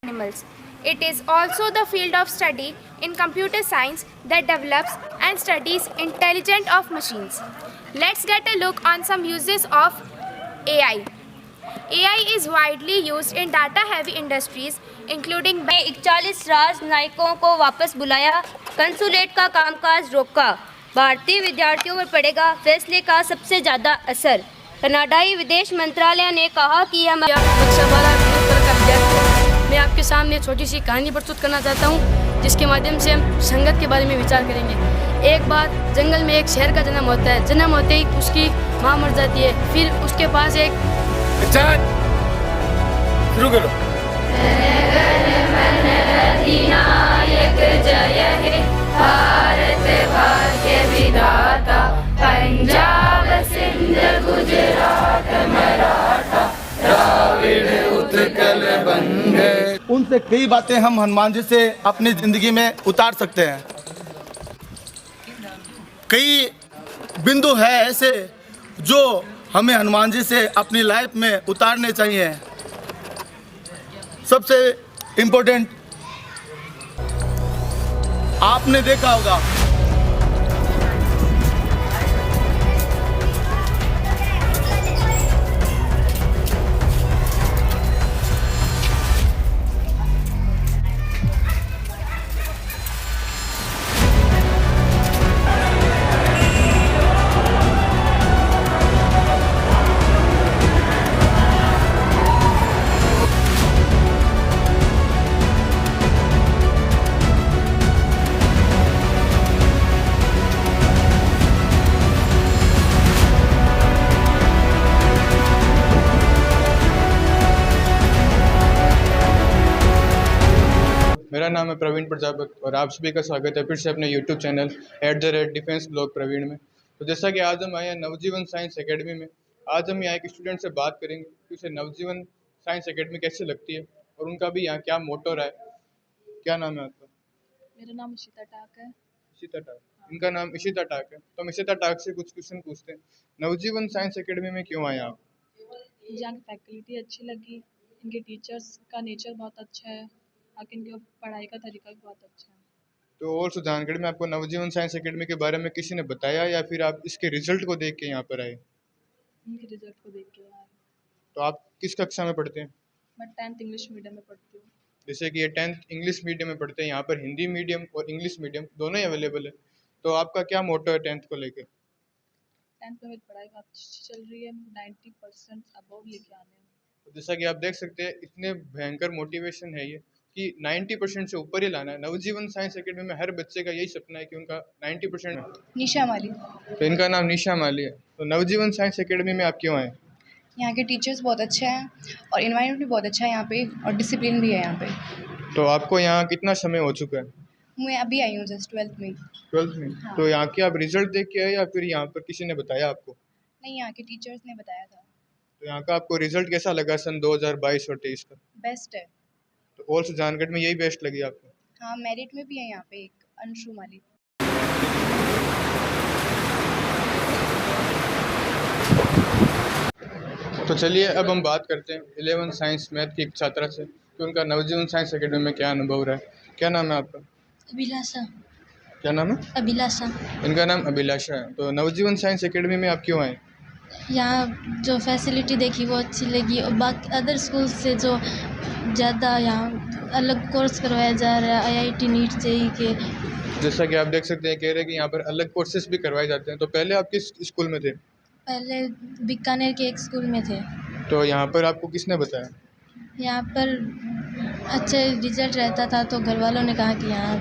animals. It is also the field of study in computer science that develops and studies intelligence of machines. Let's get a look on some uses of AI. AI is widely used in data-heavy industries, including 41 राजनयिकों को वापस बुलाया, consulate का कामकाज रोका, भारतीय विद्यार्थियों पर पड़ेगा फैसले का सबसे ज़्यादा असर। कनाडाई विदेश मंत्रालय ने कहा कि हम मैं आपके सामने छोटी सी कहानी प्रस्तुत करना चाहता हूँ, जिसके माध्यम से हम संगत के बारे में विचार करेंगे। एक बार जंगल में एक शेर का जन्म होता है। जन्म होते ही उसकी माँ मर जाती है। फिर उसके पास एक शुरू करो। भारत भाग्य विधाता, पंजाब सिंध गुजरात मराठा, द्राविड़ उत्कल बंग। उनसे कई बातें हम हनुमान जी से अपनी ज़िंदगी में उतार सकते हैं। कई बिंदु है ऐसे जो हमें हनुमान जी से अपनी लाइफ में उतारने चाहिए। सबसे इम्पोर्टेंट आपने देखा होगा, मेरा नाम है प्रवीण प्रजापति और आप सभी का स्वागत है फिर से अपने YouTube channel @defence blog Praveen में। तो जैसा कि आज हम आए हैं नवजीवन साइंस एकेडमी में, आज हम यहाँ एक स्टूडेंट से बात करेंगे कि उसे नवजीवन साइंस एकेडमी कैसे लगती है और उनका भी यहाँ क्या मोटो रहा है। क्या नाम है आपका? मेरा नाम इशिता टाक है। इशिता टाक। इनका नाम इशिता टाक है। तो हम इशिता टाक से कुछ क्वेश्चन पूछते हैं। नवजीवन साइंस एकेडमी में क्यों आए आप? मुझे यहाँ की फैकल्टी अच्छी लगी, इनके टीचर्स का नेचर बहुत अच्छा है, आगे इनके पढ़ाई का तरीका भी बहुत अच्छा है। तो और सुजानगढ़ में आपको नवजीवन साइंस एकेडमी के बारे में किसी ने बताया या फिर आप इसके रिजल्ट को देख के यहाँ पर आए? इनके रिजल्ट को देख के आए। तो आप किस कक्षा में पढ़ते हैं? मैं 10th इंग्लिश मीडियम में पढ़ती हूँ। जैसे कि ये 10th इंग्लिश मीडियम में पढ़ते हैं, यहाँ पर हिंदी मीडियम और इंग्लिश मीडियम दोनों ही अवेलेबल है। तो आपका क्या मोटो है 10th को लेकर? 10th में मेरी पढ़ाई बहुत अच्छी चल रही है, 90% अबव लेके आने हैं। तो जैसा कि आप देख सकते हैं, इतने भयंकर मोटिवेशन है ये कि 90% से ऊपर ही लाना है। नवजीवन साइंस एकेडमी में हर बच्चे का यही सपना है कि उनका 90%। निशा माली। तो इनका नाम निशा माली है। तो नवजीवन साइंस एकेडमी में आप क्यों आए? यहाँ के टीचर्स बहुत अच्छे हैं और इन्वायरमेंट भी बहुत अच्छा है यहाँ पे, और डिसिप्लिन भी है यहाँ पे। तो आपको यहाँ कितना समय हो चुका है? मैं अभी आई हूँ जस्ट 12th में। 12th में? हाँ। तो यहाँ के आप रिजल्ट देख के आए या फिर यहाँ पर किसी ने बताया आपको? नहीं, यहाँ के टीचर्स ने बताया था। तो यहाँ का आपको रिजल्ट कैसा लगा सन 2022 और 23 का? बेस्ट है। तो और सुजानगढ़ में यही बेस्ट लगी आपको? हाँ, मेरिट में भी है यहाँ पे एक अंशु माली। तो चलिए अब हम बात करते हैं 11 साइंस मैथ की एक छात्रा से कि उनका नवजीवन साइंस एकेडमी में क्या अनुभव रहा है। क्या नाम है आपका? अभिलाषा। क्या नाम है? अभिलाषा। इनका नाम अभिलाषा है। तो नवजीवन साइंस एकेडमी में आप क्यों आए? यहाँ जो फैसिलिटी देखी वो अच्छी लगी, और बाकी अदर स्कूल से जो ज़्यादा यहाँ अलग कोर्स करवाया जा रहा है, IIT नीट JEE के। जैसा कि आप देख सकते हैं, कह रहे हैं कि यहाँ पर अलग कोर्सेज भी करवाए जाते हैं। तो पहले आप किस स्कूल में थे? पहले बीकानेर के एक स्कूल में थे। तो यहाँ पर आपको किसने बताया? यहाँ पर अच्छे रिजल्ट रहता था तो घर वालों ने कहा कि यहाँ।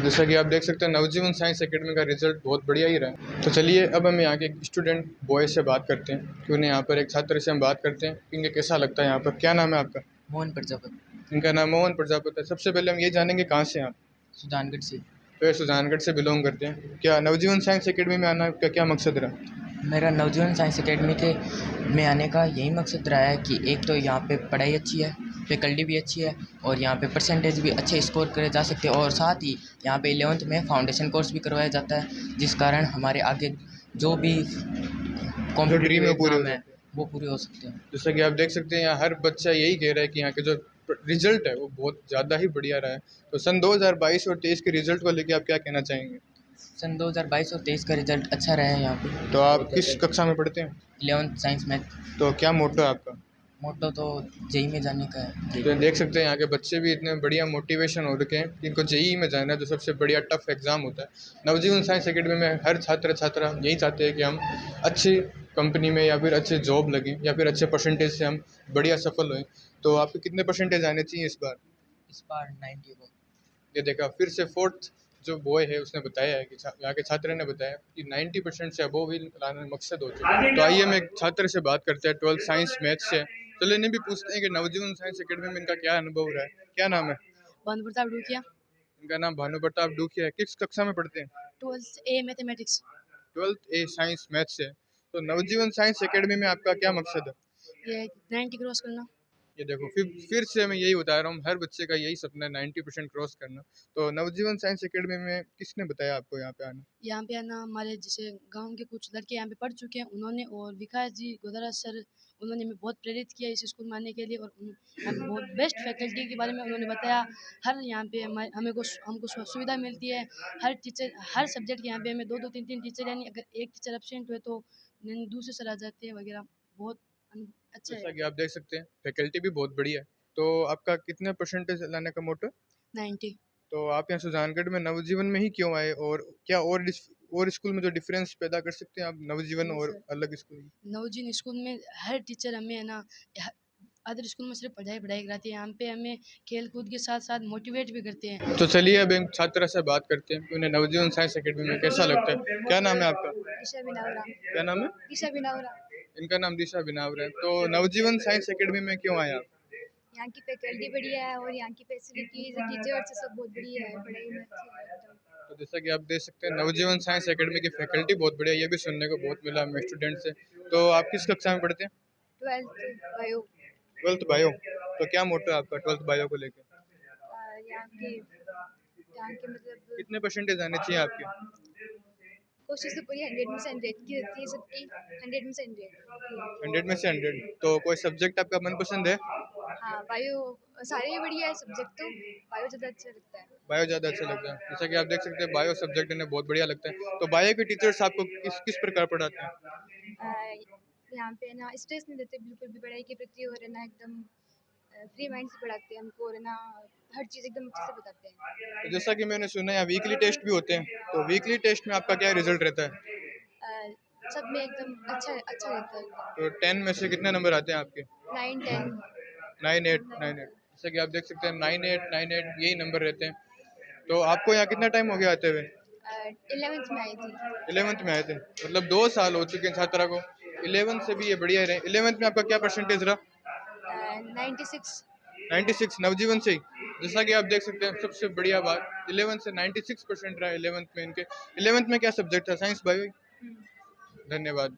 जैसा कि आप देख सकते हैं, नवजीवन साइंस एकेडमी का रिजल्ट बहुत बढ़िया ही रहा। तो चलिए अब हम यहाँ के एक स्टूडेंट बॉय से बात करते हैं कि उन्हें यहाँ पर एक छात्र से हम बात करते हैं कि इनके कैसा लगता है यहाँ पर। क्या नाम है आपका? मोहन प्रजापति। इनका नाम मोहन प्रजापति है। सबसे पहले हम ये जानेंगे कहाँ से हैं आप? सुजानगढ़ से। तो ये सुजानगढ़ से बिलोंग करते हैं। क्या नवजीवन साइंस एकेडमी में आना का क्या मकसद रहा? मेरा नवजीवन साइंस एकेडमी के में आने का यही मकसद रहा है कि एक तो यहाँ पे पढ़ाई अच्छी है, फैकल्टी भी अच्छी है और यहाँ पे परसेंटेज भी अच्छे स्कोर करे जा सकते हैं, और साथ ही यहाँ पे 11th में फाउंडेशन कोर्स भी करवाया जाता है, जिस कारण हमारे आगे जो भी कॉम्पिटिटिव एग्जाम है वो पूरे हो सकते हैं। जैसा कि आप देख सकते हैं, यहाँ हर बच्चा यही कह रहा है कि यहाँ के जो रिजल्ट है वो बहुत ज़्यादा ही बढ़िया रहा है। तो सन 2022 और 23 के रिजल्ट को लेके आप क्या कहना चाहेंगे? सन 2022 और 23 का रिजल्ट अच्छा रहा है यहाँ पे। तो आप किस कक्षा में पढ़ते हैं? 11th science math. तो क्या मोटो है आपका? मोटो तो जेई में जाने का है। तो देख सकते हैं यहाँ के बच्चे भी इतने बढ़िया मोटिवेशन हो रखे हैं कि इनको जेईई में जाना है, जो सबसे बढ़िया टफ एग्ज़ाम होता है। नवजीवन साइंस एकेडमी में हर छात्र छात्रा यही चाहते हैं कि हम अच्छी कंपनी में या फिर अच्छे जॉब लगें या फिर अच्छे परसेंटेज से हम बढ़िया सफल हों। तो आपके कितने परसेंटेज आने चाहिए इस बार? इस बार 90 को। ये देखा फिर से फोर्थ जो बॉय है उसने बताया है कि यहाँ के छात्र ने बताया कि 90% से अबोव ही लाना मकसद होता है। तो आइए हम एक छात्र से बात करते हैं 12th साइंस मैथ से। चलो इन्हें भी पूछते हैं कि नवजीवन साइंस एकेडमी में इनका क्या अनुभव रहा है। क्या नाम है? भानु प्रताप डूकिया, इनका नाम भानु प्रताप डूकिया है। किस कक्षा में पढ़ते हैं? 12th A mathematics. 12th A science math से। तो नवजीवन साइंस एकेडमी में आपका क्या मकसद है? ये 90 क्रॉस करना। ये देखो फिर से मैं यही बता रहा हूँ, हर बच्चे का यही सपना है 90% क्रॉस करना। तो नवजीवन साइंस एकेडमी में किसने बताया आपको यहाँ पे आना? यहाँ पे आना हमारे जैसे गांव के कुछ लड़के यहाँ पे पढ़ चुके हैं उन्होंने, और विकास जी गोदारा सर, उन्होंने हमें बहुत प्रेरित किया इस स्कूल में आने के लिए, और हमें बहुत बेस्ट फैकल्टी के बारे में उन्होंने बताया। हर यहाँ पे हमको सुविधा मिलती है। हर टीचर हर सब्जेक्ट के यहाँ पे हमें दो दो तीन तीन टीचर, यानी अगर एक टीचर एब्सेंट हुए तो दूसरे सर आ जाते हैं वगैरह। बहुत अच्छा जैसा है। कि आप देख सकते हैं फैकल्टी भी बहुत बढ़िया है। तो आपका कितने परसेंटेज लाने का मोटो? 90। तो आप यहाँ सुजानगढ़ में नवजीवन में ही क्यों आए, और क्या और स्कूल में जो डिफरेंस पैदा कर सकते हैं आप नवजीवन नहीं और सर, अलग स्कूल में? नवजीवन स्कूल में हर टीचर हमें है ना, अदर स्कूल में सिर्फ पढ़ाई पढ़ाई कराती है, यहाँ पे हमें खेल कूद के साथ साथ मोटिवेट भी करते हैं। तो चलिए अब एक छात्रा से बात करते हैं कि उन्हें नवजीवन साइंस एकेडमी में कैसा लगता है। क्या नाम है आपका? दिशा बिनावरा। क्या नाम है? दिशा बिनावरा। इनका नाम दिशा बिनावर है। तो नवजीवन साइंस एकेडमी में क्यों आए आप? यहाँ की फैकल्टी बढ़िया है और यहाँ की फैसिलिटीज टीचर्स सब बहुत बढ़िया है, पढ़ाई में अच्छी है एकदम। तो जैसा कि आप देख सकते हैं नवजीवन साइंस एकेडमी की फैकल्टी बहुत बढ़िया, ये भी सुनने को बहुत मिला हमें स्टूडेंट से। तो आप किस कक्षा में पढ़ते हैं? 12th bio. 12th bio. तो क्या मोटो है आपका 12th बायो को लेकर? यहाँ के मतलब कितने परसेंटेज आने चाहिए आपके? कोशिश तो पूरी 100 में से 100 की रहती है सबकी, 100 में से 100। 100 में से 100। तो कोई सब्जेक्ट आपका मनपसंद है? हाँ बायो, सारे ही बढ़िया है सब्जेक्ट, तो बायो ज़्यादा अच्छा लगता है। बायो ज़्यादा अच्छा लगता है। जैसा कि आप देख सकते हैं बायो सब्जेक्ट इन्हें बहुत बढ़िया लगता है। तो बायो के टीचर्स आपको किस किस प्रकार पढ़ाते हैं? यहाँ पे ना स्ट्रेस नहीं देते बिल्कुल भी पढ़ाई के प्रति, और है ना एकदम फ्री माइंड से पढ़ाते हैं हमको, और है ना हर चीज़ एकदम अच्छे से बताते हैं। तो जैसा कि मैंने सुना है वीकली टेस्ट भी होते हैं, तो वीकली टेस्ट में आपका क्या रिजल्ट रहता है? सब में एकदम अच्छा अच्छा रहता है एकदम। तो 10 में से कितने नंबर आते हैं आपके? 9 10। 9 8 9 8। जैसा कि आप देख सकते हैं 9 8 यही नंबर रहते हैं। तो आपको यहाँ कितना टाइम हो गया आते हुए? 11th में आई थी। 11th में आए थे, मतलब 2 साल हो चुके हैं छात्रा को। 11th से भी ये बढ़िया रहे। 11th में आपका क्या परसेंटेज रहा? 96। 96 नवजीवन से ही। जैसा कि आप देख सकते हैं सबसे बढ़िया बात 11th से 96% रहा 11th में इनके। 11th में क्या सब्जेक्ट था? Science bio. धन्यवाद।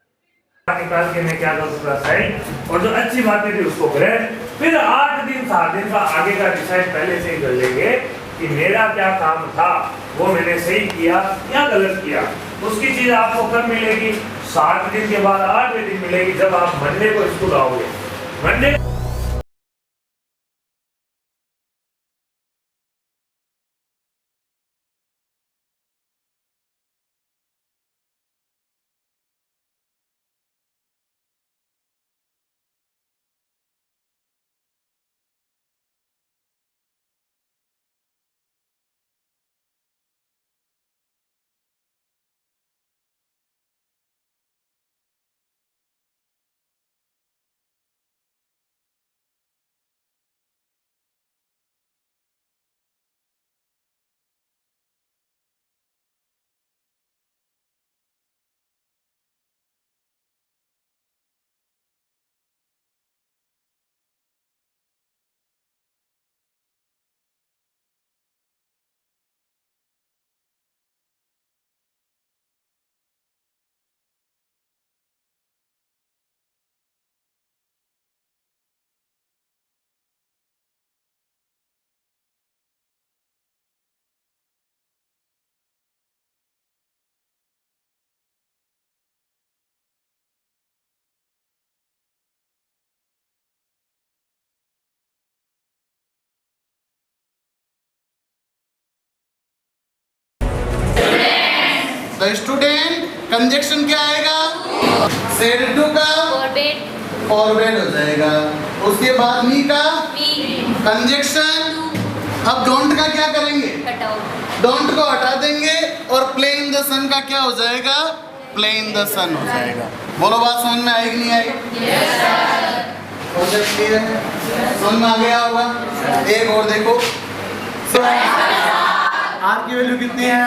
निकाल के मैं क्या करूँगा साइड, और जो अच्छी बातें थी उसको करें, फिर 8 दिन 7 दिन का आगे का डिसाइड पहले से ही कर लेंगे कि मेरा क्या काम था, वो मैंने सही किया या गलत किया। उसकी चीज़ आपको कब मिलेगी? 7 दिन के बाद 8वें दिन मिलेगी, जब आप मंडे को स्कूल आओगे। मंडे द स्टूडेंट, कंजक्शन क्या आएगा? सेड टू का फॉरवर्ड हो जाएगा। उसके बाद मी का कंजक्शन। अब डोंट का क्या करेंगे? डोंट को हटा देंगे और प्ले इन द सन का क्या हो जाएगा? प्ले इन द सन हो जाएगा। बोलो बात समझ में आएगी नहीं आएगी? कॉन्सेप्ट क्लियर है? समझ में आ गया होगा? एक और देखो, आर की वैल्यू कितनी है?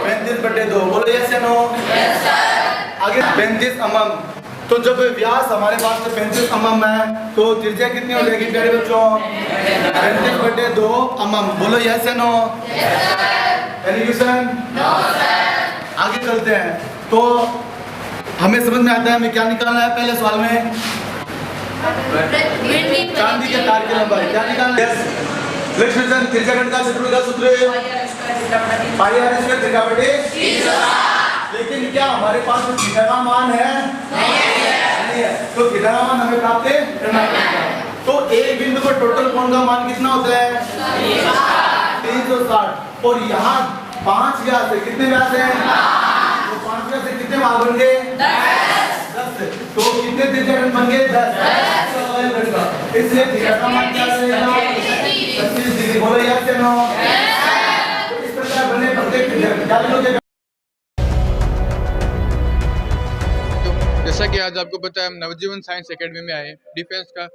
35/2। बोलो यस या नो? आगे 35 mm। तो जब व्यास हमारे पास में 35 mm है तो त्रिज्या कितनी हो जाएगी प्यारे बच्चों? 35/2 mm। बोलो यस या नो? एलिगेशन? आगे चलते हैं। तो हमें समझ में आता है हमें क्या निकालना है पहले सवाल में? चांदी के तार की लंबाई क्या निकालना है? लक्ष्मीचंद त्रिज्याखंड का सूत्र का सूत्र पाई आर स्क्वायर थीटा बटे 30। लेकिन क्या हमारे पास थीटा का मान है? नहीं है। तो थीटा का मान हमें प्राप्त करना पड़ेगा। तो एक बिंदु पर टोटल कोण का मान कितना होता है? 360। और यहाँ 5 व्यास है। कितने व्यास हैं? तो 5 व्यास से कितने भाग बन गए? 10। तो कितने त्रिज्याखंड बन गए? 10। इसलिए थीटा का मान क्या रहेगा? 25 डिग्री। बोलो यस या नो? तो इस प्रकार बने प्रत्येक त्रिज्याखंड। जैसा कि आज आपको पता है हम नवजीवन साइंस एकेडमी में आए हैं डिफेंस का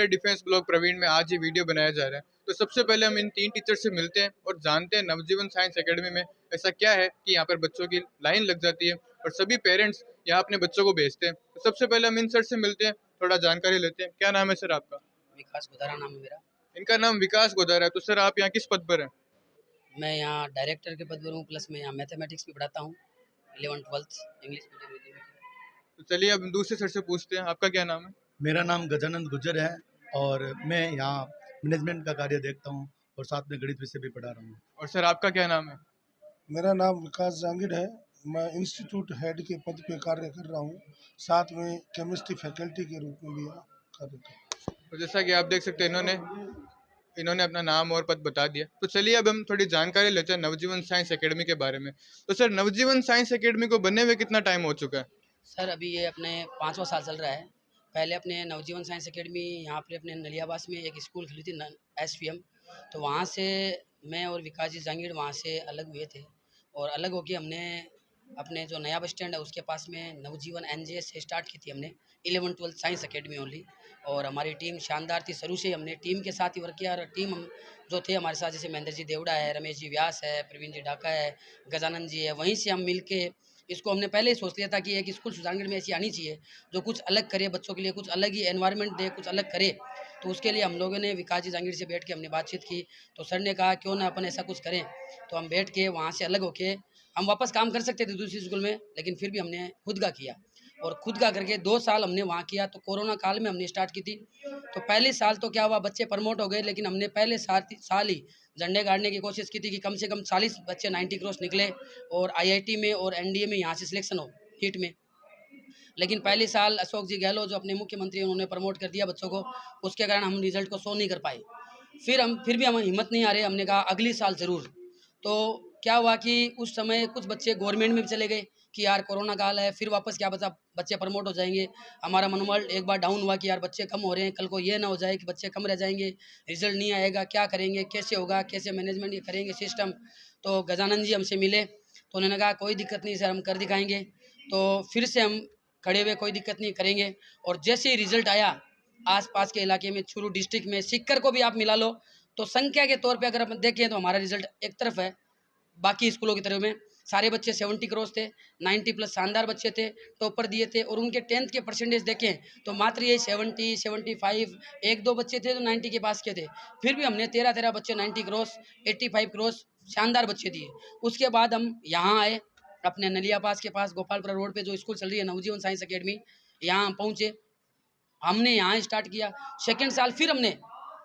@डिफेंस ब्लॉग प्रवीण में आज ये वीडियो बनाया जा रहा है। तो सबसे पहले हम इन 3 टीचर से मिलते हैं और जानते हैं नवजीवन साइंस एकेडमी में ऐसा क्या है कि यहाँ पर बच्चों की लाइन लग जाती है और सभी पेरेंट्स यहाँ अपने बच्चों को भेजते हैं। तो सबसे पहले हम इन सर से मिलते हैं, थोड़ा जानकारी लेते हैं। क्या नाम है सर आपका? विकास गोदारा नाम है मेरा। इनका नाम विकास गोदारा है। तो सर आप यहाँ किस पद पर हैं? मैं यहाँ डायरेक्टर के पद पर हूँ, प्लस मैं यहाँ मैथमेटिक्स भी पढ़ाता हूँ, 11th-12th इंग्लिश मीडियम। तो चलिए अब दूसरे सर से पूछते हैं, आपका क्या नाम है? मेरा नाम गजानंद गुज्जर है और मैं यहाँ मैनेजमेंट का कार्य देखता हूँ और साथ में गणित विषय भी पढ़ा रहा हूँ। और सर आपका क्या नाम है? मेरा नाम विकास जहांगीर है। मैं इंस्टीट्यूट हेड के पद पे कार्य कर रहा हूँ, साथ में केमिस्ट्री फैकल्टी के रूप में भी कार्य कर रहा हूँ। तो जैसा कि आप देख सकते हैं इन्होंने अपना नाम और पद बता दिया। तो चलिए अब हम थोड़ी जानकारी लेते हैं नवजीवन साइंस एकेडमी के बारे में। तो सर नवजीवन साइंस एकेडमी को बनने में कितना टाइम हो चुका है? सर अभी ये अपने 5वां साल चल रहा है। पहले अपने नवजीवन साइंस एकेडमी यहाँ पर अपने नलियाबास में एक स्कूल खुली थी SPM, तो वहाँ से मैं और विकास जी जहांगीर वहाँ से अलग हुए थे और अलग होकर हमने अपने जो नया बस स्टैंड है उसके पास में नवजीवन NJS से स्टार्ट की थी हमने 11th-12th साइंस एकेडमी ओनली। और हमारी टीम शानदार थी, शुरू से हमने टीम के साथ ही वर्क किया। और टीम हम जो थे हमारे साथ, जैसे महेंद्र जी देवड़ा है, रमेश जी व्यास है, प्रवीण जी ढाका है, गजानंद जी है, वहीं से हम मिल के इसको हमने पहले ही सोच लिया था कि एक स्कूल सुजानगढ़ में ऐसी आनी चाहिए जो कुछ अलग करे, बच्चों के लिए कुछ अलग ही एनवायरनमेंट दे, कुछ अलग करे। तो उसके लिए हम लोगों ने विकास जी जहांगीर से बैठ के हमने बातचीत की, तो सर ने कहा क्यों ना अपन ऐसा कुछ करें। तो हम बैठ के वहाँ से अलग होके हम वापस काम कर सकते थे दूसरी स्कूल में, लेकिन फिर भी हमने खुद का किया और खुद का करके 2 साल हमने वहाँ किया। तो कोरोना काल में हमने स्टार्ट की थी। तो पहले साल तो क्या हुआ, बच्चे प्रमोट हो गए, लेकिन हमने पहले साल ही झंडे गाड़ने की कोशिश की थी कि कम से कम 40 बच्चे 90 क्रॉस निकले और IIT में और NDA में यहाँ से सिलेक्शन हो नीट में। लेकिन पहले साल अशोक जी गहलोत जो अपने मुख्यमंत्री उन्होंने प्रमोट कर दिया बच्चों को, उसके कारण हम रिजल्ट को शो नहीं कर पाए। फिर भी हम हिम्मत नहीं आ रहे, हमने कहा अगली साल ज़रूर। तो क्या हुआ कि उस समय कुछ बच्चे गवर्नमेंट में भी चले गए कि यार कोरोना काल है, फिर वापस क्या बचा, बच्चे प्रमोट हो जाएंगे। हमारा मनोबल एक बार डाउन हुआ कि यार बच्चे कम हो रहे हैं, कल को ये ना हो जाए कि बच्चे कम रह जाएंगे, रिजल्ट नहीं आएगा, क्या करेंगे, कैसे होगा, कैसे मैनेजमेंट ये करेंगे सिस्टम। तो गजानंद जी हमसे मिले तो उन्होंने कहा कोई दिक्कत नहीं सर, हम कर दिखाएंगे। तो फिर से हम खड़े हुए, कोई दिक्कत नहीं करेंगे। और जैसे ही रिजल्ट आया, आसपास के इलाके में चूरू डिस्ट्रिक्ट में सिक्कर को भी आप मिला लो तो संख्या के तौर पे अगर अपन देखें तो हमारा रिजल्ट एक तरफ है, बाकी स्कूलों की तरफ में सारे बच्चे 70 क्रॉस थे, 90 प्लस शानदार बच्चे थे, टॉपर दिए थे। और उनके 10th के परसेंटेज देखें तो मात्र ये 70, 75, 1-2 बच्चे थे जो 90 के पास के थे। फिर भी हमने 13 बच्चे 90 क्रॉस, 85 क्रॉस शानदार बच्चे दिए। उसके बाद हम यहाँ आए अपने नलिया पास के पास गोपालपुरा रोड पे जो स्कूल चल रही है नवजीवन साइंस एकेडमी, यहाँ हम पहुँचे, हमने यहाँ स्टार्ट किया। सेकेंड साल फिर हमने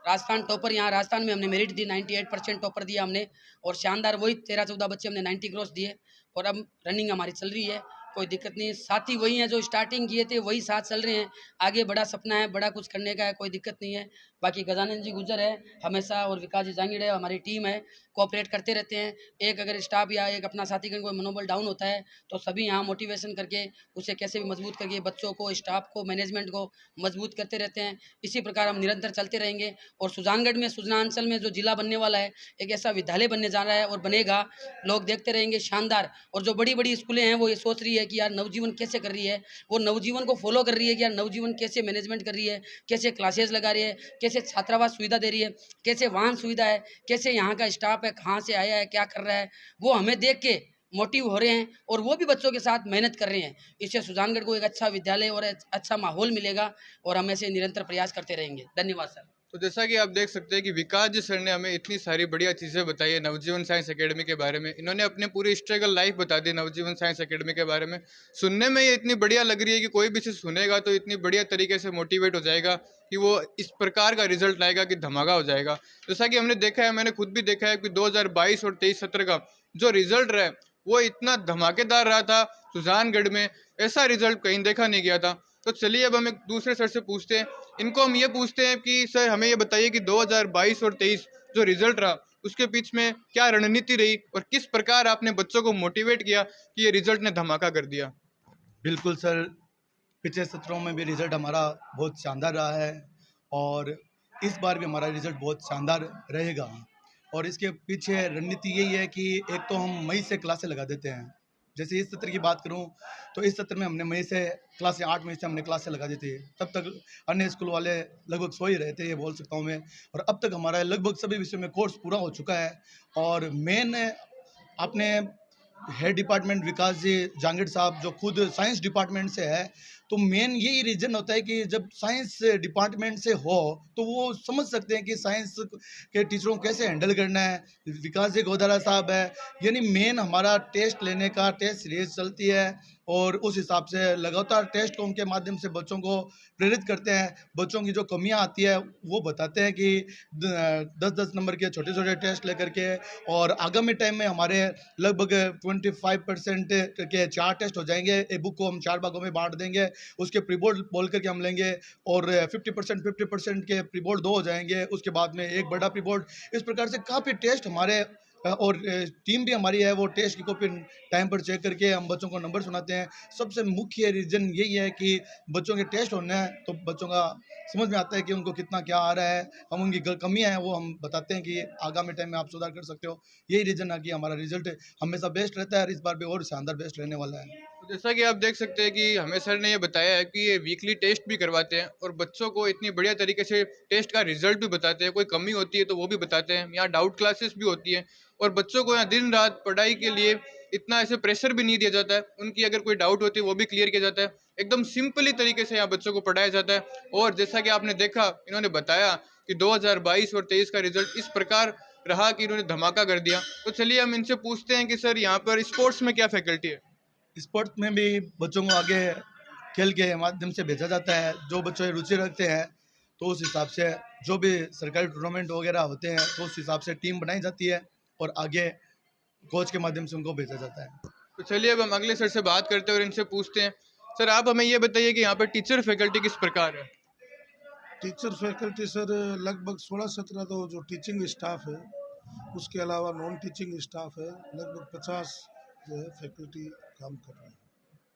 राजस्थान टॉपर, यहाँ राजस्थान में हमने मेरिट दी, 98% टॉपर दिया हमने और शानदार वही 13-14 बच्चे हमने 90 क्रॉस दिए। और अब रनिंग हमारी चल रही है, कोई दिक्कत नहीं है। साथी वही हैं जो स्टार्टिंग किए थे, वही साथ चल रहे हैं। आगे बड़ा सपना है, बड़ा कुछ करने का है, कोई दिक्कत नहीं है। बाकी गजानन जी गुजर है हमेशा और विकास जी जांगीड़ है, हमारी टीम है, कोऑपरेट करते रहते हैं। एक अगर स्टाफ या एक अपना साथी का कोई मनोबल डाउन होता है तो सभी यहाँ मोटिवेशन करके उसे कैसे भी मजबूत करके बच्चों को, स्टाफ को, मैनेजमेंट को मजबूत करते रहते हैं। इसी प्रकार हम निरंतर चलते रहेंगे और सुजानगढ़ में, सुजनांचल में जो जिला बनने वाला है, एक ऐसा विद्यालय बनने जा रहा है और बनेगा, लोग देखते रहेंगे, शानदार। और जो बड़ी बड़ी स्कूलें हैं वो ये सोच रही है कि यार नवजीवन कैसे कर रही है, वो नवजीवन को फॉलो कर रही है कि यार नवजीवन कैसे मैनेजमेंट कर रही है, कैसे क्लासेस लगा रही है, कैसे छात्रावास सुविधा दे रही है, कैसे वाहन सुविधा है, कैसे यहाँ का स्टाफ है, कहाँ से आया है, क्या कर रहा है, वो हमें देख के मोटिव हो रहे हैं और वो भी बच्चों के साथ मेहनत कर रहे हैं। इससे सुजानगढ़ को एक अच्छा विद्यालय और अच्छा माहौल मिलेगा और हम ऐसे निरंतर प्रयास करते रहेंगे। धन्यवाद सर। तो जैसा कि आप देख सकते हैं कि विकास जी सर ने हमें इतनी सारी बढ़िया चीज़ें बताई है नवजीवन साइंस एकेडमी के बारे में। इन्होंने अपने पूरी स्ट्रगल लाइफ बता दी नवजीवन साइंस एकेडमी के बारे में। सुनने में ये इतनी बढ़िया लग रही है कि कोई भी इसे सुनेगा तो इतनी बढ़िया तरीके से मोटिवेट हो जाएगा कि वो इस प्रकार का रिजल्ट लाएगा कि धमाका हो जाएगा। जैसा कि हमने देखा है, मैंने खुद भी देखा है कि 2022 और 23 सत्र का जो रिजल्ट रहा है वो इतना धमाकेदार रहा था। सुजानगढ़ में ऐसा रिजल्ट कहीं देखा नहीं गया था। तो चलिए अब हम एक दूसरे सर से पूछते हैं, इनको हम ये पूछते हैं कि सर हमें ये बताइए कि 2022 और 23 जो रिजल्ट रहा उसके पीछे में क्या रणनीति रही और किस प्रकार आपने बच्चों को मोटिवेट किया कि ये रिजल्ट ने धमाका कर दिया। बिल्कुल सर, पिछले सत्रों में भी रिजल्ट हमारा बहुत शानदार रहा है और इस बार भी हमारा रिजल्ट बहुत शानदार रहेगा। और इसके पीछे रणनीति यही है कि एक तो हम मई से क्लासें लगा देते हैं। जैसे इस सत्र की बात करूं तो इस सत्र में हमने मई से क्लासें 8 मई से हमने क्लासें लगा दी थी। तब तक अन्य स्कूल वाले लगभग सो ही रहे थे, ये बोल सकता हूं मैं। और अब तक हमारा लगभग सभी विषयों में कोर्स पूरा हो चुका है। और मेन अपने हेड डिपार्टमेंट विकास जी जांगीड़ साहब जो खुद साइंस डिपार्टमेंट से है, तो मेन यही रीज़न होता है कि जब साइंस डिपार्टमेंट से हो तो वो समझ सकते हैं कि साइंस के टीचरों को कैसे हैंडल करना है। विकास जी गोदारा साहब है, यानी मेन हमारा टेस्ट लेने का टेस्ट सीरीज चलती है और उस हिसाब से लगातार टेस्ट को उनके माध्यम से बच्चों को प्रेरित करते हैं। बच्चों की जो कमियां आती है वो बताते हैं कि 10-10 नंबर के छोटे छोटे टेस्ट लेकर के। और आगामी टाइम में हमारे लगभग 25% के 4 टेस्ट हो जाएंगे। एक बुक को हम 4 भागों में बांट देंगे, उसके प्रीबोर्ड बोल करके हम लेंगे और 50% के प्रीबोर्ड 2 हो जाएंगे, उसके बाद में एक बड़ा प्रीबोर्ड। इस प्रकार से काफ़ी टेस्ट हमारे और टीम भी हमारी है वो टेस्ट की कॉपी टाइम पर चेक करके हम बच्चों को नंबर सुनाते हैं। सबसे मुख्य रीज़न यही है कि बच्चों के टेस्ट होने हैं तो बच्चों का समझ में आता है कि उनको कितना क्या आ रहा है, हम उनकी कमियां हैं वो हम बताते हैं कि आगामी टाइम में आप सुधार कर सकते हो। यही रीज़न है कि हमारा रिजल्ट हमेशा बेस्ट रहता है और इस बार भी और शानदार बेस्ट रहने वाला है। तो जैसा कि आप देख सकते हैं कि हमें सर ने ये बताया है कि ये वीकली टेस्ट भी करवाते हैं और बच्चों को इतनी बढ़िया तरीके से टेस्ट का रिजल्ट भी बताते हैं। कोई कमी होती है तो वो भी बताते हैं। यहाँ डाउट क्लासेस भी होती है और बच्चों को यहाँ दिन रात पढ़ाई के लिए इतना ऐसे प्रेशर भी नहीं दिया जाता है। उनकी अगर कोई डाउट होती है वो भी क्लियर किया जाता है। एकदम सिंपली तरीके से यहाँ बच्चों को पढ़ाया जाता है। और जैसा कि आपने देखा, इन्होंने बताया कि 2022 और 23 का रिजल्ट इस प्रकार रहा कि इन्होंने धमाका कर दिया। तो चलिए हम इनसे पूछते हैं कि सर यहाँ पर स्पोर्ट्स में क्या फैकल्टी है। स्पोर्ट्स में भी बच्चों को आगे खेल के माध्यम से भेजा जाता है। जो बच्चे रुचि रखते हैं तो उस हिसाब से जो भी सरकारी टूर्नामेंट वगैरह होते हैं तो उस हिसाब से टीम बनाई जाती है और आगे कोच के माध्यम से उनको भेजा जाता है। तो चलिए अब हम अगले सर से बात करते हैं और इनसे पूछते हैं, सर आप हमें ये बताइए कि यहाँ पर टीचर फैकल्टी किस प्रकार है। टीचर फैकल्टी सर लगभग 16-17 तो जो टीचिंग स्टाफ है, उसके अलावा नॉन टीचिंग स्टाफ है, लगभग 50 जो है फैकल्टी काम कर रहे हैं।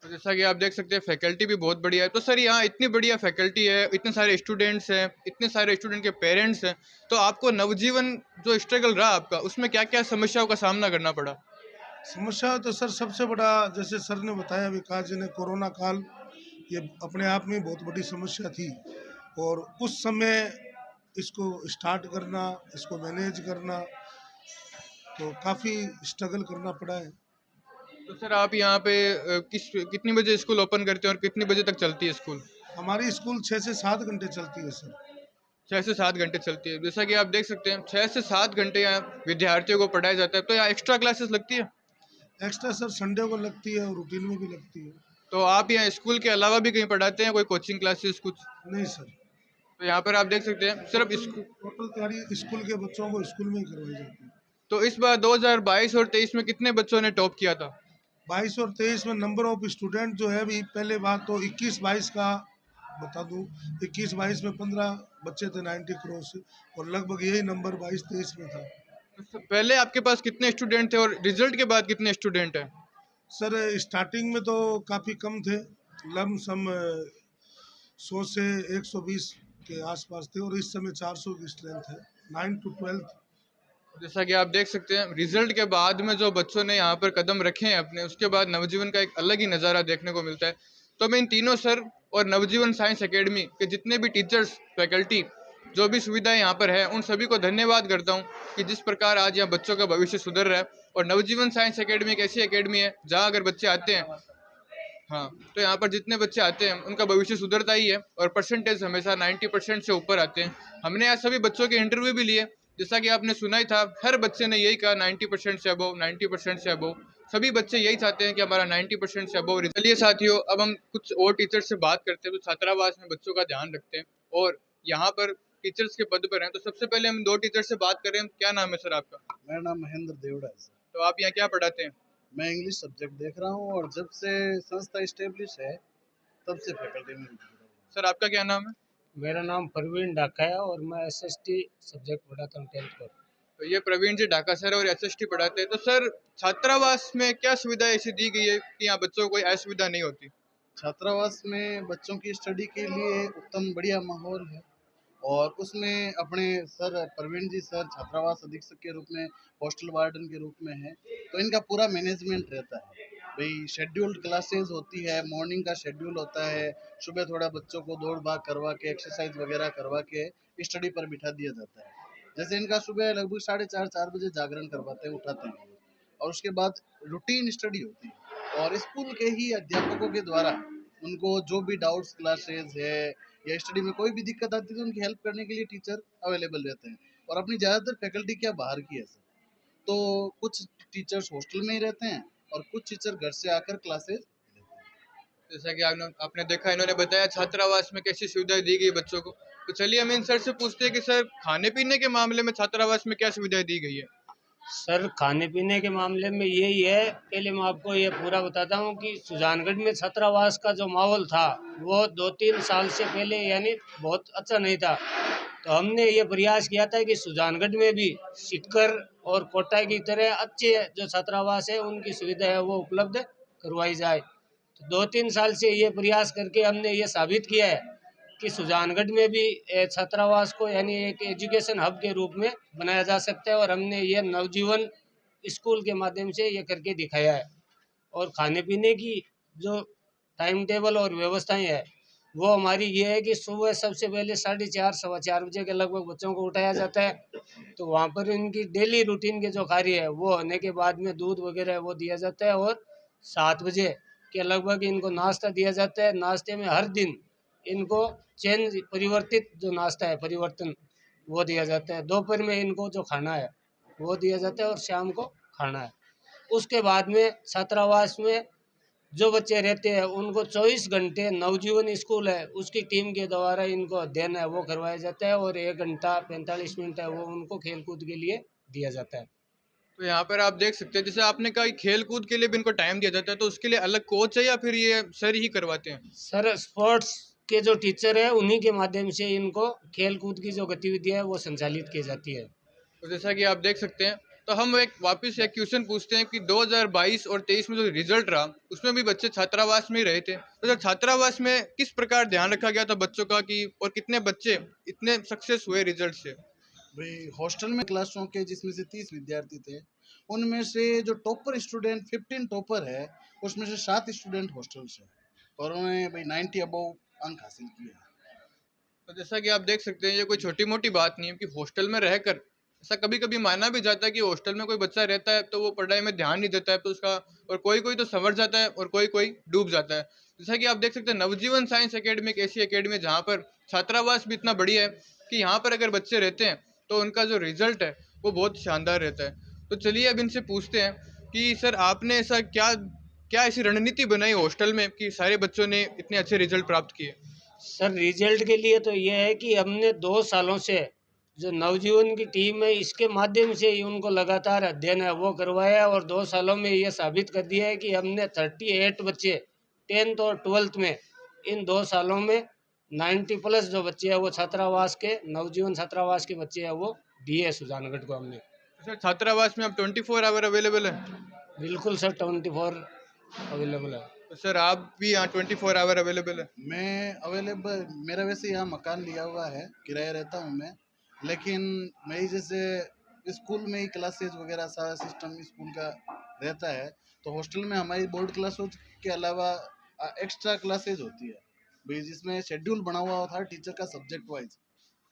तो जैसा कि आप देख सकते हैं फैकल्टी भी बहुत बढ़िया है। तो सर यहाँ इतनी बढ़िया फैकल्टी है, इतने सारे स्टूडेंट्स हैं, इतने सारे स्टूडेंट के पेरेंट्स हैं, तो आपको नवजीवन जो स्ट्रगल रहा आपका उसमें क्या क्या समस्याओं का सामना करना पड़ा। समस्या तो सर सबसे बड़ा, जैसे सर ने बताया विकास जी ने, कोरोना काल ये अपने आप में बहुत बड़ी समस्या थी और उस समय इसको स्टार्ट करना, इसको मैनेज करना, तो काफ़ी स्ट्रगल करना पड़ा है। तो सर आप यहाँ पे कितनी बजे स्कूल ओपन करते हैं और कितनी बजे तक चलती है स्कूल। हमारी स्कूल 6 से 7 घंटे चलती है सर। 6 से 7 घंटे चलती है। जैसा कि आप देख सकते हैं 6 से 7 घंटे यहाँ विद्यार्थियों को पढ़ाया जाता है। तो यहाँ एक्स्ट्रा क्लासेस लगती है। एक्स्ट्रा सर संडे को लगती है और रूटीन में भी लगती है। तो आप यहाँ स्कूल के अलावा भी कहीं पढ़ाते हैं, कोई कोचिंग क्लासेस कुछ। नहीं सर। तो यहाँ पर आप देख सकते हैं सिर्फ टोटल तैयारी स्कूल के बच्चों को स्कूल में ही करवाई जाती है। तो इस बार 2022 और 23 में कितने बच्चों ने टॉप किया था। 22 और 23 में नंबर ऑफ स्टूडेंट जो है अभी, पहले बात तो 21-22 का बता दूं, 21-22 में 15 बच्चे थे 90 क्रॉस, और लगभग यही नंबर 22-23 में था। तो पहले आपके पास कितने स्टूडेंट थे और रिजल्ट के बाद कितने स्टूडेंट हैं? सर स्टार्टिंग में तो काफ़ी कम थे, लमसम 100 से 120 के आसपास थे, और इस समय 400 की स्ट्रेंथ है 9 to 12। जैसा कि आप देख सकते हैं रिजल्ट के बाद में जो बच्चों ने यहाँ पर कदम रखे हैं अपने, उसके बाद नवजीवन का एक अलग ही नज़ारा देखने को मिलता है। तो मैं इन तीनों सर और नवजीवन साइंस एकेडमी के जितने भी टीचर्स, फैकल्टी, जो भी सुविधाएं यहाँ पर है, उन सभी को धन्यवाद करता हूँ कि जिस प्रकार आज यहाँ बच्चों का भविष्य सुधर रहा है। और नवजीवन साइंस एकेडमी एक ऐसी एकेडमी है जहाँ अगर बच्चे आते हैं, हाँ, तो यहाँ पर जितने बच्चे आते हैं उनका भविष्य सुधरता ही है और परसेंटेज हमेशा 90% से ऊपर आते हैं। हमने आज सभी बच्चों के इंटरव्यू भी लिए, जैसा कि आपने सुना ही था, हर बच्चे ने यही कहा 90% से अबव, 90% से अबव। सभी बच्चे यही चाहते हैं कि हमारा 90% से अबव। चलिए साथियों, अब हम कुछ और टीचर से बात करते हैं जो छात्रावास में बच्चों का ध्यान रखते हैं और यहाँ पर टीचर्स के पद पर हैं। तो सबसे पहले हम 2 टीचर से बात करें। क्या नाम है सर आपका? मेरा नाम महेंद्र देवड़ा है सर। तो आप यहाँ क्या पढ़ाते हैं? मैं इंग्लिश सब्जेक्ट देख रहा हूँ, और जब से संस्था इस्टेब्लिश है तब से फैकल्टी में। सर आपका क्या नाम है? मेरा नाम प्रवीण ढाका है और मैं एसएसटी सब्जेक्ट पढ़ाता हूँ 10th पर। तो ये प्रवीण जी ढाका सर और एसएसटी पढ़ाते हैं। तो सर छात्रावास में क्या सुविधा ऐसी दी गई है कि यहाँ बच्चों को कोई असुविधा नहीं होती? छात्रावास में बच्चों की स्टडी के लिए उत्तम बढ़िया माहौल है, और उसमें अपने सर प्रवीण जी सर छात्रावास अधीक्षक के रूप में, हॉस्टल वार्डन के रूप में है, तो इनका पूरा मैनेजमेंट रहता है। भाई शेड्यूल्ड क्लासेस होती है, मॉर्निंग का शेड्यूल होता है, सुबह थोड़ा बच्चों को दौड़ भाग करवा के, एक्सरसाइज वगैरह करवा के स्टडी पर बिठा दिया जाता है। जैसे इनका सुबह लगभग 4:30-4 बजे जागरण करवाते हैं, उठाते हैं, और उसके बाद रूटीन स्टडी होती है, और स्कूल के ही अध्यापकों के द्वारा उनको जो भी डाउट्स क्लासेस है या स्टडी में कोई भी दिक्कत आती है तो उनकी हेल्प करने के लिए टीचर अवेलेबल रहते हैं। और अपनी ज़्यादातर फैकल्टी क्या बाहर की है सर, तो कुछ टीचर्स हॉस्टल में ही रहते हैं और कुछ टीचर घर से आकर क्लासेस। जैसा कि आपने देखा, इन्होंने बताया छात्रावास में कैसी सुविधाएं दी गई बच्चों को। तो चलिए हम इन सर से पूछते हैं कि सर खाने पीने के मामले में छात्रावास में क्या सुविधाएं दी गई है? सर खाने पीने के मामले में यही है, पहले मैं आपको ये पूरा बताता हूँ कि सुजानगढ़ में छात्रावास का जो माहौल था वो 2-3 साल से पहले यानी बहुत अच्छा नहीं था। तो हमने ये प्रयास किया था कि सुजानगढ़ में भी सीकर और कोटा की तरह अच्छे जो छात्रावास है उनकी सुविधा है वो उपलब्ध करवाई जाए। तो 2-3 साल से ये प्रयास करके हमने ये साबित किया है कि सुजानगढ़ में भी छात्रावास को यानी एक एजुकेशन हब के रूप में बनाया जा सकता है, और हमने ये नवजीवन स्कूल के माध्यम से ये करके दिखाया है। और खाने पीने की जो टाइम टेबल और व्यवस्थाएं है वो हमारी ये है कि सुबह सबसे पहले 4:30-4:15 बजे के लगभग बच्चों को उठाया जाता है, तो वहाँ पर इनकी डेली रूटीन के जो कार्य है वो होने के बाद में दूध वगैरह वो दिया जाता है, और 7 बजे के लगभग इनको नाश्ता दिया जाता है। नाश्ते में हर दिन इनको चेंज परिवर्तित जो नाश्ता है परिवर्तन वो दिया जाता है। दोपहर में इनको जो खाना है वो दिया जाता है और शाम को खाना है। उसके बाद में छात्रावास में जो बच्चे रहते हैं उनको 24 घंटे नवजीवन स्कूल है उसकी टीम के द्वारा इनको अध्ययन है वो करवाया जाता है, और 1 घंटा 45 मिनट है वो उनको खेल कूद के लिए दिया जाता है। तो यहाँ पर आप देख सकते हैं, जैसे आपने कहा खेल कूद के लिए भी इनको टाइम दिया जाता है, तो उसके लिए अलग कोच है या फिर ये सर ही करवाते हैं? सर स्पोर्ट्स के जो टीचर है उन्हीं के माध्यम से इनको खेल कूद की जो गतिविधियाँ है वो संचालित की जाती है। तो जैसा कि आप देख सकते हैं, तो हम वापस एक क्वेश्चन पूछते हैं कि 2022 और 23 में जो रिजल्ट रहा उसमें भी बच्चे छात्रावास में ही रहे थे। तो छात्रावास में किस प्रकार ध्यान रखा गया था बच्चों का कि और कितने बच्चे इतने सक्सेस हुए रिजल्ट से? भाई हॉस्टल में क्लासों के जिसमें से 30 विद्यार्थी थे, उनमें से जो टॉपर स्टूडेंट 15 टॉपर है उसमें से 7 स्टूडेंट हॉस्टल से, और उन्होंने भाई 90 अबव अंक हासिल किया। तो जैसा कि आप देख सकते हैं, ये कोई छोटी मोटी बात नहीं है कि हॉस्टल में रहकर, ऐसा कभी कभी माना भी जाता है कि हॉस्टल में कोई बच्चा रहता है तो वो पढ़ाई में ध्यान नहीं देता है, तो उसका और कोई कोई तो संवर जाता है और कोई कोई डूब जाता है। जैसा कि आप देख सकते हैं, नवजीवन साइंस एकेडमी एक ऐसी एकेडमी है जहाँ पर छात्रावास भी इतना बढ़िया है कि यहाँ पर अगर बच्चे रहते हैं तो उनका जो रिजल्ट है वो बहुत शानदार रहता है। तो चलिए अब इनसे पूछते हैं कि सर आपने ऐसा क्या ऐसी रणनीति बनाई हॉस्टल में कि सारे बच्चों ने इतने अच्छे रिजल्ट प्राप्त किए? सर रिजल्ट के लिए तो ये है कि हमने 2 सालों से जो नवजीवन की टीम है इसके माध्यम से ही उनको लगातार अध्ययन है वो करवाया, और 2 सालों में ये साबित कर दिया है कि हमने 38 बच्चे 10th और 12th में इन 2 सालों में 90+ जो बच्चे हैं वो छात्रावास के, नवजीवन छात्रावास के बच्चे हैं वो दिए सुजानगढ़ को हमने। सर छात्रावास में अब 24 आवर अवेलेबल है? बिल्कुल सर, 24 अवेलेबल है। तो सर आप भी यहाँ 24 आवर अवेलेबल है? मैं अवेलेबल, मेरा वैसे यहाँ मकान लिया हुआ है, किराया रहता हूँ मैं, लेकिन मैं जैसे स्कूल में ही क्लासेज वगैरह सारा सिस्टम स्कूल का रहता है, तो हॉस्टल में हमारी बोर्ड क्लासों के अलावा एक्स्ट्रा क्लासेज होती है भाई, जिसमें शेड्यूल बना हुआ था टीचर का सब्जेक्ट वाइज।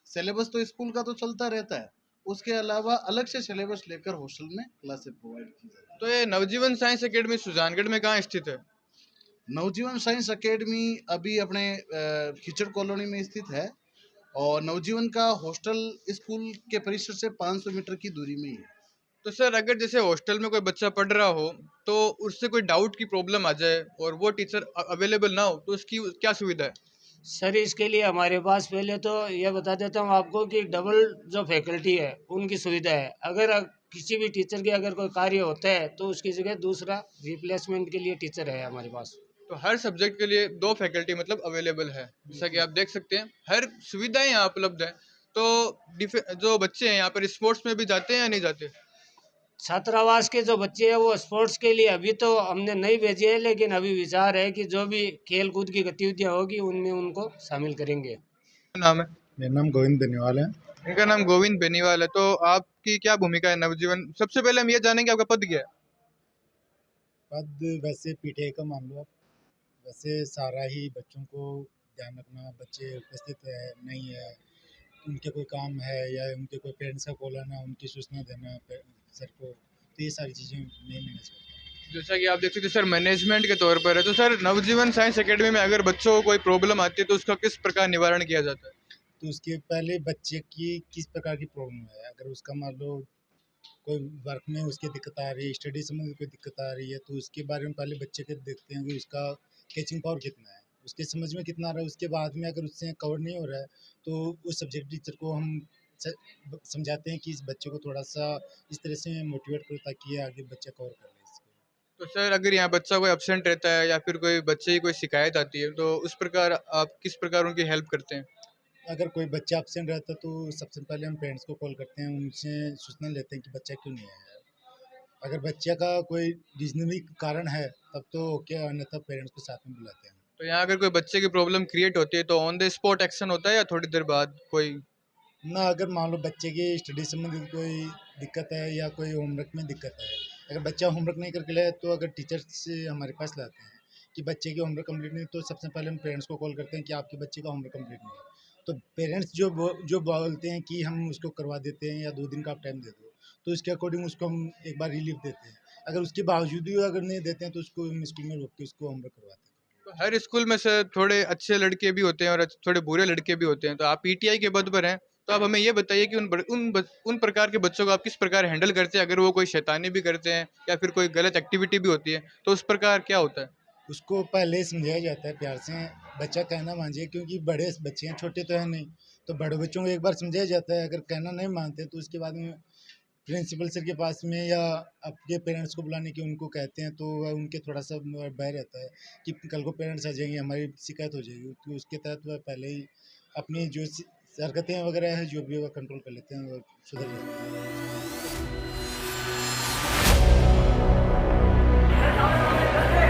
सिलेबस तो स्कूल का तो चलता रहता है, उसके अलावा अलग से सिलेबस लेकर हॉस्टल में क्लासेज प्रोवाइड की जाती है। तो ये नवजीवन साइंस एकेडमी सुजानगढ़ में कहाँ स्थित है? नवजीवन साइंस एकेडमी अभी अपने खिचड़ कॉलोनी में स्थित है, और नवजीवन का हॉस्टल स्कूल के परिसर से 500 मीटर की दूरी में ही है। तो सर अगर जैसे हॉस्टल में कोई बच्चा पढ़ रहा हो तो उससे कोई डाउट की प्रॉब्लम आ जाए और वो टीचर अवेलेबल ना हो तो उसकी क्या सुविधा है? सर इसके लिए हमारे पास पहले तो यह बता देता हूँ आपको कि डबल जो फैकल्टी है उनकी सुविधा है। अगर किसी भी टीचर के अगर कोई कार्य होता है तो उसकी जगह दूसरा रिप्लेसमेंट के लिए टीचर है हमारे पास। तो हर सब्जेक्ट के लिए 2 फैकल्टी मतलब अवेलेबल है, जैसा कि आप देख सकते हैं हर सुविधाएं यहाँ उपलब्ध है। तो जो बच्चे हैं यहाँ पर स्पोर्ट्स में भी जाते हैं या नहीं जाते? छात्रावास के जो बच्चे हैं वो स्पोर्ट्स के लिए अभी तो हमने नहीं भेजे है, लेकिन अभी विचार है कि जो भी खेल कूद की गतिविधियाँ होगी उनमें उनको शामिल करेंगे। नाम है? मेरा नाम गोविंद बेनीवाल है। इनका नाम गोविंद बेनीवाल है। तो आपकी क्या भूमिका है नवजीवन? सबसे पहले हम ये जानेंगे आपका पद क्या है? पद वैसे पीटीआई का मान लो आप, वैसे सारा ही बच्चों को ध्यान रखना, बच्चे उपस्थित है नहीं है, उनके कोई काम है या उनके कोई पेरेंट्स का कॉल आना, उनकी सूचना देना सर को, तो ये सारी चीज़ें मैं मैनेज करता हूँ। जैसा कि आप देख सकते हैं सर मैनेजमेंट के तौर पर है। तो सर नवजीवन साइंस एकेडमी में अगर बच्चों को कोई प्रॉब्लम आती है तो उसका किस प्रकार निवारण किया जाता है? तो उसके पहले बच्चे की किस प्रकार की प्रॉब्लम है, अगर उसका मान लो कोई वर्क में उसकी दिक्कत आ रही है, स्टडी संबंधी कोई दिक्कत आ रही है, तो उसके बारे में पहले बच्चे के देखते हैं कि उसका कैचिंग पावर कितना है, उसके समझ में कितना आ रहा है। उसके बाद में अगर उससे कवर नहीं हो रहा है तो उस सब्जेक्ट टीचर को हम समझाते हैं कि इस बच्चे को थोड़ा सा इस तरह से मोटिवेट करो ताकि ये आगे बच्चा कवर कर ले इसको। तो सर अगर यहाँ बच्चा कोई एब्सेंट रहता है या फिर कोई बच्चे की कोई शिकायत आती है तो उस प्रकार आप किस प्रकार उनकी हेल्प करते हैं? अगर कोई बच्चा एब्सेंट रहता है तो सबसे पहले हम पेरेंट्स को कॉल करते हैं, उनसे सूचना लेते हैं कि बच्चा क्यों नहीं आया है। अगर बच्चे का कोई रीजनली कारण है तब तो ओके, अन्यथा पेरेंट्स को साथ में बुलाते हैं। तो यहाँ अगर कोई बच्चे की प्रॉब्लम क्रिएट होती है तो ऑन द स्पॉट एक्शन होता है या थोड़ी देर बाद कोई? ना, अगर मान लो बच्चे की स्टडी संबंधित कोई दिक्कत है या कोई होमवर्क में दिक्कत है, अगर बच्चा होमवर्क नहीं करके लाए तो अगर टीचर से हमारे पास लाते हैं कि बच्चे की होमवर्क कंप्लीट नहीं, तो सबसे पहले हम पेरेंट्स को कॉल करते हैं कि आपके बच्चे का होमवर्क कंप्लीट नहीं है। तो पेरेंट्स जो बोलते हैं कि हम उसको करवा देते हैं या 2 दिन का आप टाइम दे दो, तो उसके अकॉर्डिंग उसको हम एक बार रिलीफ देते हैं। अगर उसके बावजूद भी अगर नहीं देते हैं तो उसको हम स्कूल में रोक के उसको होमवर्क करवाते हैं। तो हर स्कूल में से थोड़े अच्छे लड़के भी होते हैं और थोड़े बुरे लड़के भी होते हैं। तो आप पीटीआई के पद पर हैं तो आप हमें ये बताइए कि उन प्रकार के बच्चों को आप किस प्रकार हैंडल करते हैं? अगर वो कोई शैतानी भी करते हैं या फिर कोई गलत एक्टिविटी भी होती है तो उस प्रकार क्या होता है? उसको पहले समझाया जाता है प्यार से, बच्चा कहना मान जाए, क्योंकि बड़े बच्चे हैं, छोटे तो हैं नहीं, तो बड़े बच्चों को एक बार समझाया जाता है। अगर कहना नहीं मानते तो उसके बाद में प्रिंसिपल सर के पास में या आपके पेरेंट्स को बुलाने के उनको कहते हैं, तो उनके थोड़ा सा भय रहता है कि कल को पेरेंट्स आ जाएंगे, हमारी शिकायत हो जाएगी, तो उसके तहत वह पहले ही अपनी जो हरकतें वगैरह है जो भी वह कंट्रोल कर लेते हैं और सुधर जाते हैं।